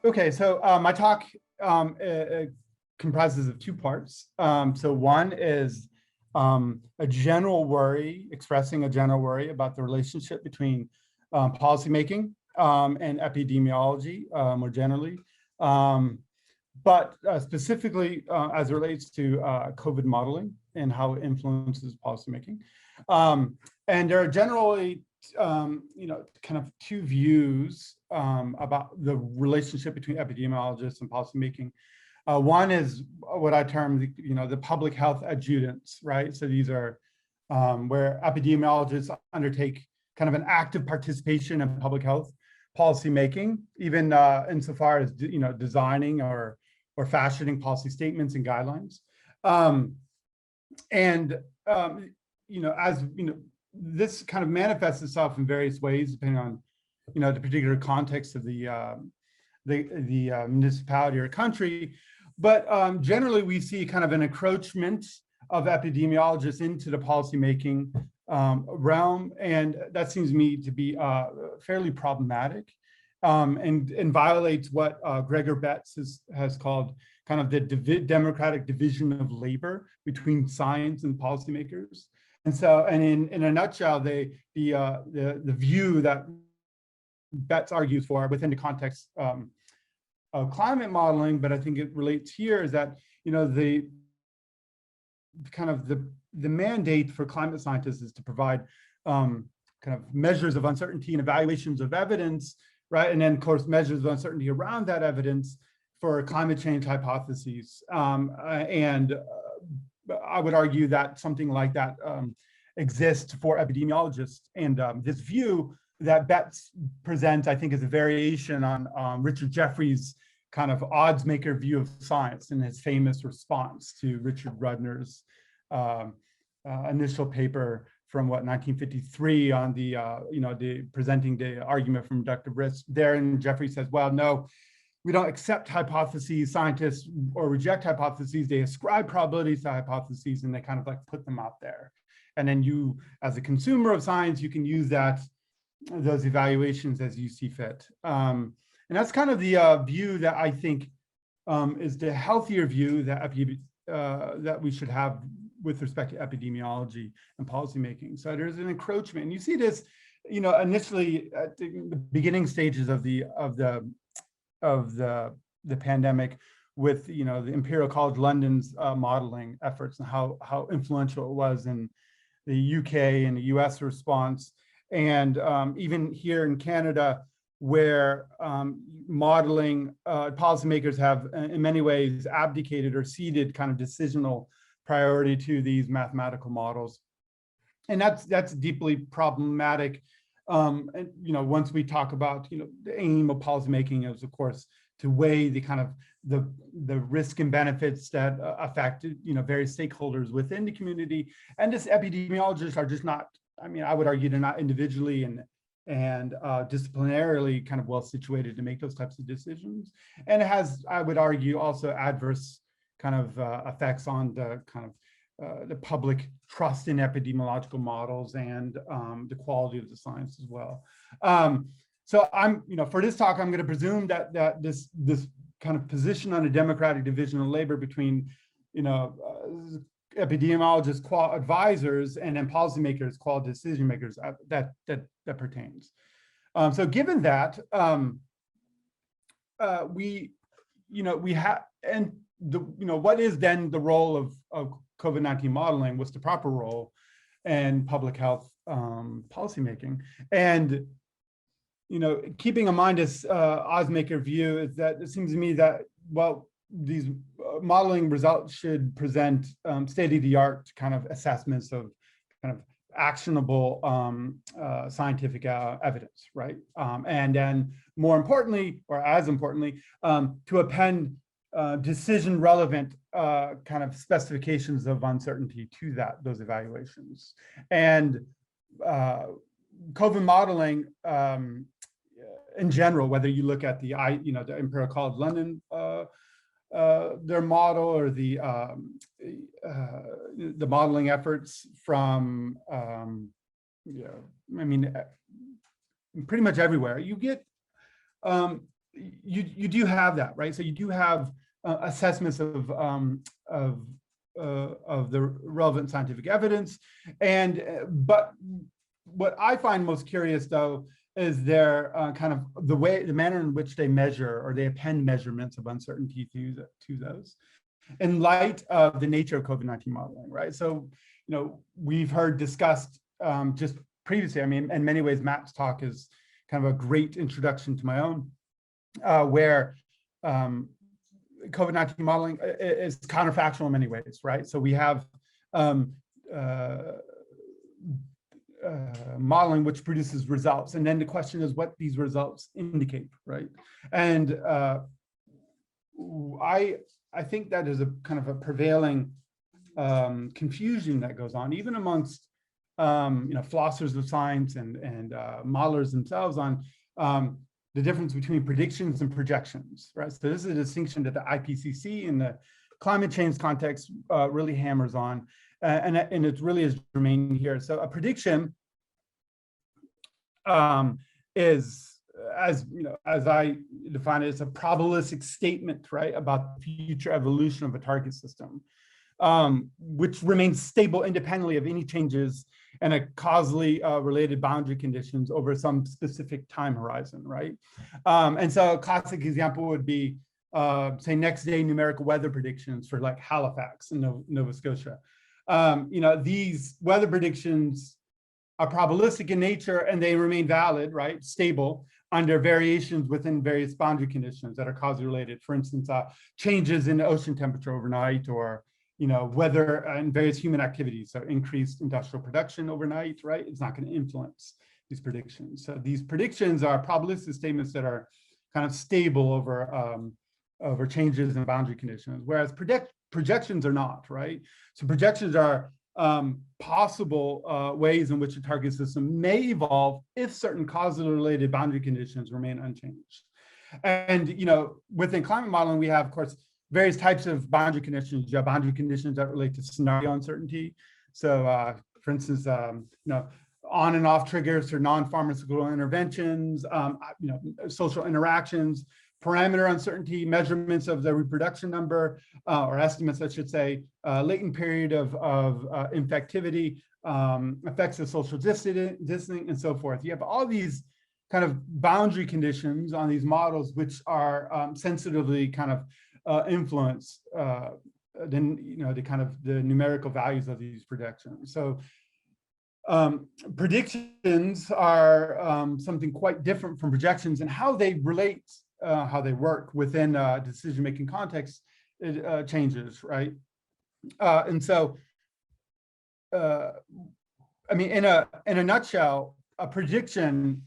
Okay, so my talk comprises of two parts. So one is a general worry, expressing a general worry about the relationship between policymaking and epidemiology more generally, but specifically as it relates to COVID modeling and how it influences policymaking. And there are generally kind of two views about the relationship between epidemiologists and policymaking. One is what I term, the public health adjudants, right? So these are where epidemiologists undertake kind of an active participation in public health policymaking, even insofar as designing or fashioning policy statements and guidelines. This kind of manifests itself in various ways depending on, the particular context of the municipality or country. But generally, we see kind of an encroachment of epidemiologists into the policymaking realm, and that seems to me to be fairly problematic and violates what Gregor Betts has called kind of the democratic division of labor between science and policymakers. And so, and in a nutshell, the view that Betts argues for within the context of climate modeling, but I think it relates here, is that the mandate for climate scientists is to provide kind of measures of uncertainty and evaluations of evidence, right? And then, of course, measures of uncertainty around that evidence for climate change hypotheses. I would argue that something like that exists for epidemiologists. And this view that Betts presents, I think, is a variation on Richard Jeffrey's kind of oddsmaker view of science in his famous response to Richard Rudner's initial paper from 1953 on the presenting the argument from Dr. Briss. There, and Jeffrey says, well, no, we don't accept hypotheses, scientists, or reject hypotheses. They ascribe probabilities to hypotheses and they kind of like put them out there. And then you, as a consumer of science, you can use those evaluations as you see fit. And that's kind of the view that I think is the healthier view that we should have with respect to epidemiology and policymaking. So there's an encroachment, and you see this, initially at the beginning stages of the pandemic, with the Imperial College London's modeling efforts and how influential it was in the UK and the US response, and even here in Canada, where modeling policymakers have in many ways abdicated or ceded kind of decisional priority to these mathematical models. And that's deeply problematic. And once we talk about the aim of policymaking is, of course, to weigh the kind of the risk and benefits that affect various stakeholders within the community. And just epidemiologists are just not, I would argue they're not individually and disciplinarily kind of well situated to make those types of decisions. And it has, I would argue, also adverse kind of effects on the kind of the public trust in epidemiological models and the quality of the science as well. So I'm, for this talk, I'm going to presume that this kind of position on a democratic division of labor between, epidemiologists, qual advisors, and then policymakers, qual decision makers, that pertains. So given that, we have, and what is then the role of COVID-19 modeling? What's the proper role in public health policymaking? And keeping in mind this Oddsmaker view, is that it seems to me that, well, these modeling results should present state-of-the-art kind of assessments of kind of actionable scientific evidence, right? And then more importantly, or as importantly, to append decision relevant kind of specifications of uncertainty to those evaluations. And COVID modeling in general, whether you look at the Imperial College London their model, or the modeling efforts from pretty much everywhere, you get you do have that, right? So you do have assessments of the relevant scientific evidence, and but what I find most curious though is their kind of the manner in which they measure, or they append measurements of uncertainty to those, in light of the nature of COVID-19 modeling, right? So, we've heard discussed just previously, I mean, in many ways, Matt's talk is kind of a great introduction to my own, where COVID-19 modeling is counterfactual in many ways, right? So we have modeling which produces results, and then the question is what these results indicate, right? And I think that is a kind of a prevailing confusion that goes on, even amongst philosophers of science and modelers themselves, on the difference between predictions and projections, right? So this is a distinction that the IPCC in the climate change context really hammers on, and it really is germane here. So a prediction is, as I define it, it's a probabilistic statement, right, about the future evolution of a target system, which remains stable independently of any changes and a causally related boundary conditions over some specific time horizon, right? And so a classic example would be, say, next day numerical weather predictions for like Halifax in Nova Scotia. These weather predictions are probabilistic in nature, and they remain valid, right, stable, under variations within various boundary conditions that are causally related. For instance, changes in ocean temperature overnight, or weather and various human activities. So increased industrial production overnight, right? It's not going to influence these predictions. So these predictions are probabilistic statements that are kind of stable over changes in boundary conditions, whereas projections are not, right? So projections are possible ways in which a target system may evolve if certain causally related boundary conditions remain unchanged. And within climate modeling, we have, of course, various types of boundary conditions. You have boundary conditions that relate to scenario uncertainty. So, for instance, on and off triggers for non-pharmaceutical interventions, social interactions, parameter uncertainty, measurements of the reproduction number, or estimates, I should say, latent period of infectivity, effects of social distancing, and so forth. You have all these kind of boundary conditions on these models, which are sensitively kind of influence the kind of the numerical values of these projections. So predictions are something quite different from projections, and how they relate, how they work within decision-making context, it changes, right? And so, I mean, in a nutshell, a prediction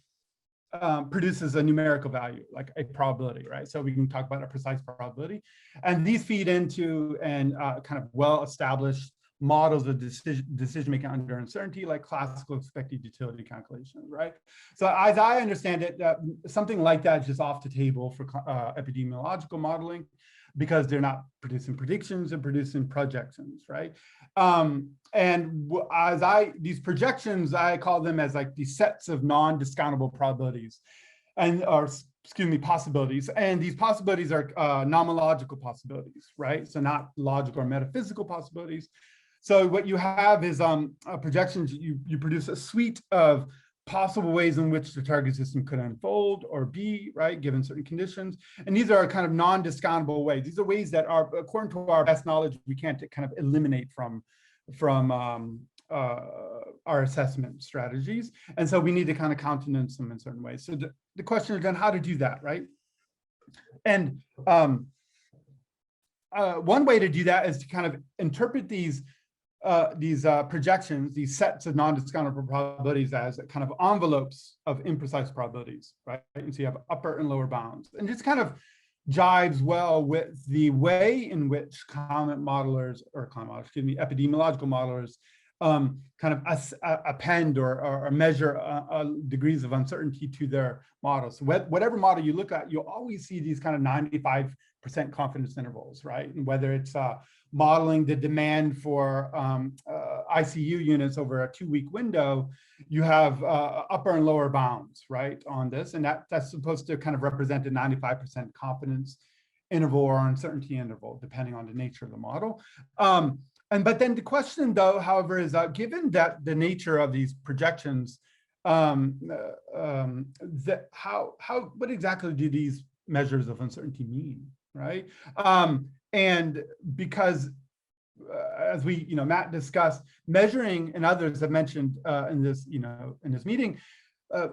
produces a numerical value, like a probability, right? So we can talk about a precise probability, and these feed into and kind of well-established models of decision-making under uncertainty, like classical expected utility calculations, right? So as I understand it, something like that is just off the table for epidemiological modeling, because they're not producing predictions, they're producing projections, right? And these projections, I call them as like these sets of non-discountable probabilities, possibilities. And these possibilities are nomological possibilities, right? So not logical or metaphysical possibilities. So what you have is projections. You produce a suite of possible ways in which the target system could unfold or be, right, given certain conditions. And these are kind of non-discountable ways. These are ways that are, according to our best knowledge, we can't kind of eliminate from our assessment strategies. And so we need to kind of countenance them in certain ways. So the question is then how to do that, right? And one way to do that is to kind of interpret these projections, these sets of non-discountable probabilities, as kind of envelopes of imprecise probabilities, right? And so you have upper and lower bounds. And this kind of jives well with the way in which epidemiological modelers kind of append or measure degrees of uncertainty to their models. So whatever model you look at, you'll always see these kind of 95% confidence intervals, right? And whether it's modeling the demand for ICU units over a 2-week window, you have upper and lower bounds, right, on this. And that's supposed to kind of represent a 95% confidence interval or uncertainty interval, depending on the nature of the model. But then the question, though, however, is given that the nature of these projections, what exactly do these measures of uncertainty mean, right? And because as we, Matt discussed, measuring, and others have mentioned in this meeting,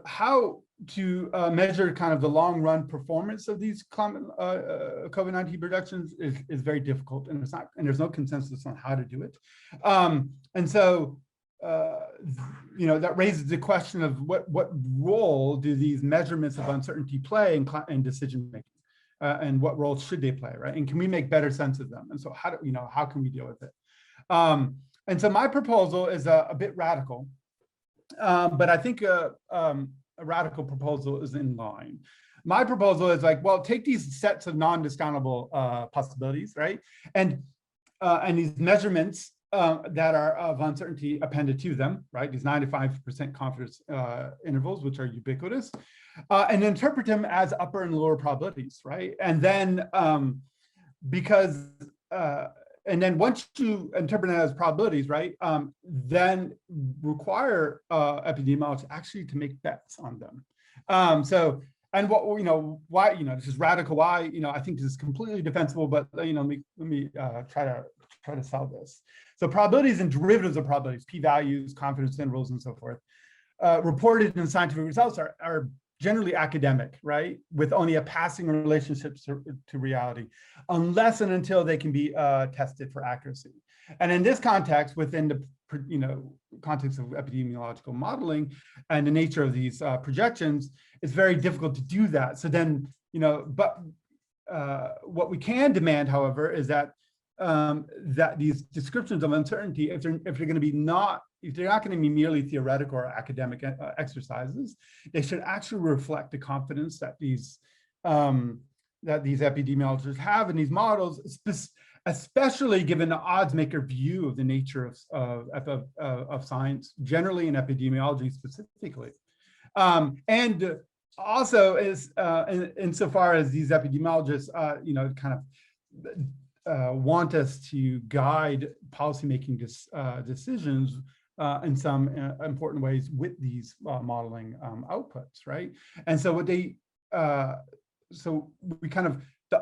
how to measure kind of the long run performance of these COVID-19 projections is very difficult, and there's no consensus on how to do it. And so, that raises the question of what role do these measurements of uncertainty play in decision making, and what role should they play, right? And can we make better sense of them? And so how can we deal with it? And so my proposal is a bit radical, but I think a radical proposal is in line. My proposal is like, well, take these sets of non-discountable possibilities, right? And these measurements that are of uncertainty appended to them, right? These 95% confidence intervals, which are ubiquitous, and interpret them as upper and lower probabilities, right? And then and then once you interpret it as probabilities, right, then require epidemiologists actually to make bets on them. And what, why, this is radical, why, I think this is completely defensible, but, let me try to solve this. So probabilities and derivatives of probabilities, p-values, confidence intervals, and so forth, reported in scientific results are generally academic, right, with only a passing relationship to reality, unless and until they can be tested for accuracy. And in this context, within the context of epidemiological modeling and the nature of these projections, it's very difficult to do that. So then, but what we can demand, however, is that that these descriptions of uncertainty, if they're going to be if they're not going to be merely theoretical or academic exercises, they should actually reflect the confidence that these epidemiologists have in these models, especially given the Oddsmaker view of the nature of science, generally, and epidemiology specifically. And also, insofar as these epidemiologists, kind of want us to guide policymaking decisions in some important ways with these modeling outputs, right? And so the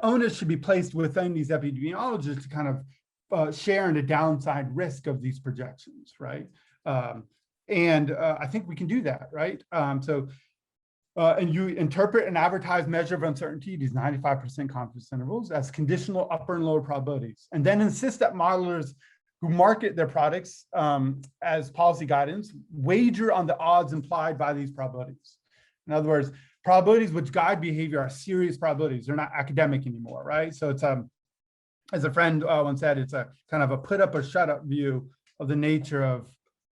onus should be placed within these epidemiologists to kind of share in the downside risk of these projections, right? And I think we can do that, right? And you interpret and advertise measure of uncertainty, these 95% confidence intervals, as conditional upper and lower probabilities, and then insist that modelers who market their products as policy guidance wager on the odds implied by these probabilities. In other words, probabilities which guide behavior are serious probabilities. They're not academic anymore, right? So it's as a friend once said, it's a kind of a put up or shut up view of the nature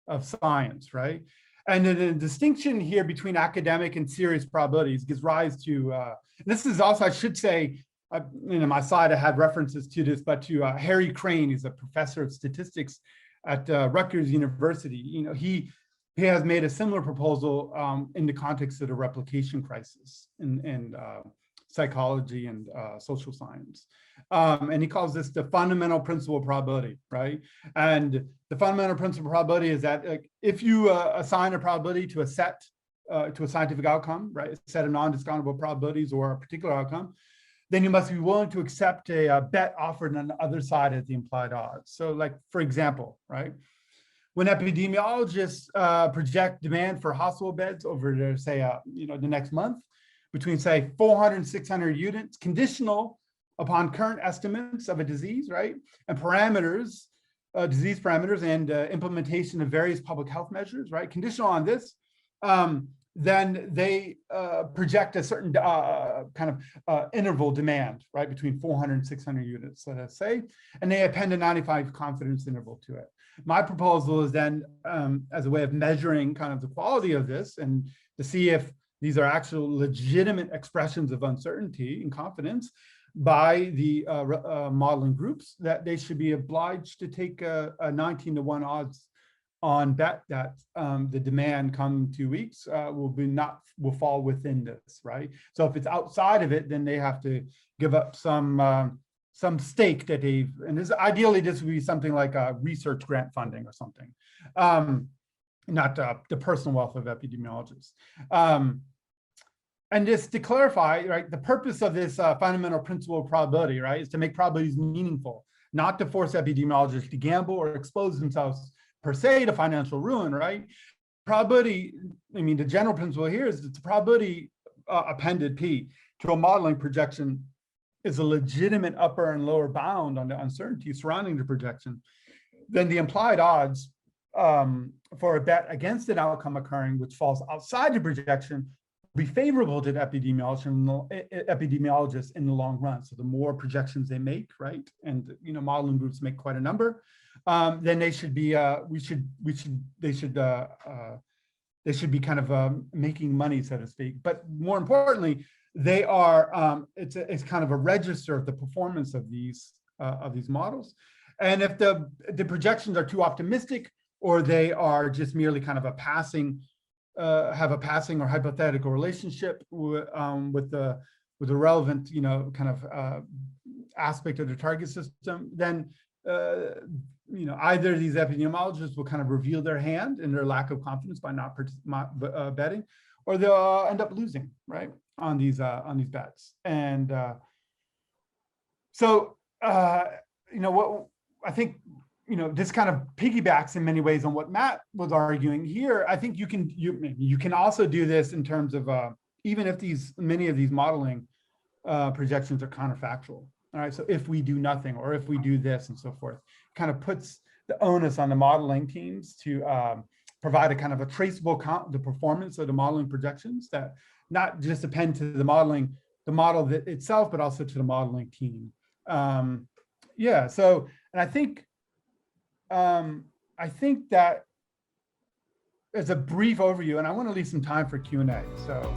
of science, right? And the distinction here between academic and serious probabilities gives rise to, this is also, I should say, my slide I had references to this, but to Harry Crane, he's a professor of statistics at Rutgers University. He has made a similar proposal in the context of the replication crisis in psychology and social science. And he calls this the fundamental principle of probability, right? And the fundamental principle of probability is that if you assign a probability to a set, to a scientific outcome, right, a set of non-discountable probabilities or a particular outcome, then you must be willing to accept a bet offered on the other side as the implied odds. So like, for example, right, when epidemiologists project demand for hospital beds over the, say, the next month, between, say, 400 and 600 units, conditional upon current estimates of a disease, right, and parameters, disease parameters, and implementation of various public health measures, right, conditional on this, then they project a certain kind of interval demand, right, between 400 and 600 units, let us say, and they append a 95 confidence interval to it. My proposal is then, as a way of measuring kind of the quality of this and to see if these are actual legitimate expressions of uncertainty and confidence, by the modeling groups that they should be obliged to take a 19-to-1 odds on bet that the demand come 2 weeks will fall within this, right? So if it's outside of it, then they have to give up some stake that they've, and this ideally this would be something like a research grant funding or something, not the personal wealth of epidemiologists. And just to clarify, right, the purpose of this fundamental principle of probability, right, is to make probabilities meaningful, not to force epidemiologists to gamble or expose themselves per se to financial ruin, right? Probability, I mean, the general principle here is that the probability appended P to a modeling projection is a legitimate upper and lower bound on the uncertainty surrounding the projection. Then the implied odds for a bet against an outcome occurring which falls outside the projection be favorable to the epidemiologists in the long run. So the more projections they make, right, and modeling groups make quite a number, then they should be they should be kind of making money, so to speak. But more importantly, they are it's kind of a register of the performance of these models. And if the projections are too optimistic, or they are just merely kind of a passing have a passing or hypothetical relationship with the relevant kind of aspect of the target system, then either these epidemiologists will kind of reveal their hand in their lack of confidence by not betting, or they'll end up losing, right, on these bets. And so what I think this kind of piggybacks in many ways on what Matt was arguing here. I think you can also do this in terms of even if many of these modeling projections are counterfactual. All right, so if we do nothing, or if we do this and so forth, kind of puts the onus on the modeling teams to provide a kind of a traceable the performance of the modeling projections that not just depend to the model itself, but also to the modeling team. Yeah. So, and I think that as a brief overview, and I want to leave some time for Q&A. So.